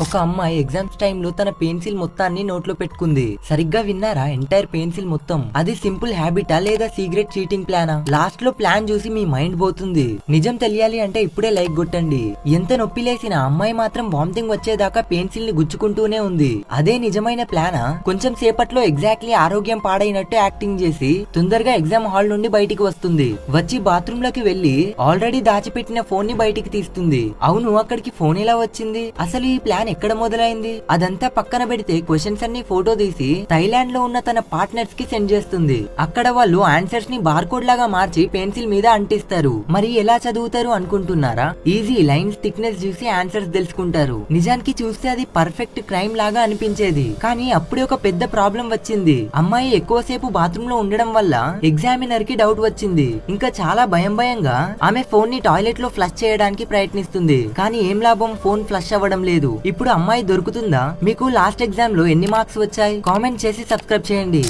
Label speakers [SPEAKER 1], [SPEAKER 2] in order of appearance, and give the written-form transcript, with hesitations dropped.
[SPEAKER 1] ఒక అమ్మాయి ఎగ్జామ్స్ టైంలో తన పెన్సిల్ మొత్తాన్ని నోట్లో పెట్టుకుంది. సరిగ్గా విన్నారా? ఎంటైర్ పెన్సిల్ మొత్తం. అది సింపుల్ హ్యాబిటా లేదా సీక్రెట్ చీటింగ్ ప్లానా? లాస్ట్ లో ప్లాన్ చూసి మీ మైండ్ పోతుంది. నిజం తెలియాలి అంటే ఇప్పుడే లైక్ కొట్టండి. ఎంత నొప్పి లేసిన అమ్మాయి మాత్రం వామిటింగ్ వచ్చేదాకా పెన్సిల్ ని గుచ్చుకుంటూనే ఉంది. అదే నిజమైన ప్లానా? కొంచెం సేపట్లో ఎగ్జాక్ట్లీ ఆరోగ్యం పాడైనట్టు యాక్టింగ్ చేసి తొందరగా ఎగ్జామ్ హాల్ నుండి బయటికి వస్తుంది. వచ్చి బాత్రూమ్ లోకి వెళ్లి ఆల్రెడీ దాచిపెట్టిన ఫోన్ ని బయటికి తీస్తుంది. అవును, అక్కడికి ఫోన్ ఎలా వచ్చింది? అసలు ఈ ప్లాన్ ఎక్కడ మొదలైంది? అదంతా పక్కన పెడితే క్వశ్చన్స్ అన్ని ఫోటో తీసి థైలాండ్ లో ఉన్న తన పార్ట్నర్స్ కి సెండ్ చేస్తుంది. అక్కడ వాళ్ళు ఆన్సర్స్ ని బార్కోడ్ లాగా మార్చి పెన్సిల్ మీద అంటిస్తారు. మరి ఎలా చదువుతారు అనుకుంటున్నారా? ఈజీ, లైన్స్ థిక్నెస్ చూసి ఆన్సర్స్ తెలుసుకుంటారు. నిజానికి చూస్తే అది పర్ఫెక్ట్ క్రైమ్ లాగా అనిపించేది. కానీ అప్పుడే ఒక పెద్ద ప్రాబ్లం వచ్చింది. అమ్మాయి ఎక్కువసేపు బాత్రూమ్ లో ఉండడం వల్ల ఎగ్జామినర్ కి డౌట్ వచ్చింది. ఇంకా చాలా భయంగా ఆమె ఫోన్ ని టాయిలెట్ లో ఫ్లష్ చేయడానికి ప్రయత్నిస్తుంది. కానీ ఏం లాభం, ఫోన్ ఫ్లష్ అవ్వడం లేదు. ఇప్పుడు అమ్మాయి దొరుకుతుందా? మీకు లాస్ట్ ఎగ్జామ్ లో ఎన్ని మార్క్స్ వచ్చాయి? కామెంట్ చేసి సబ్స్క్రైబ్ చేయండి.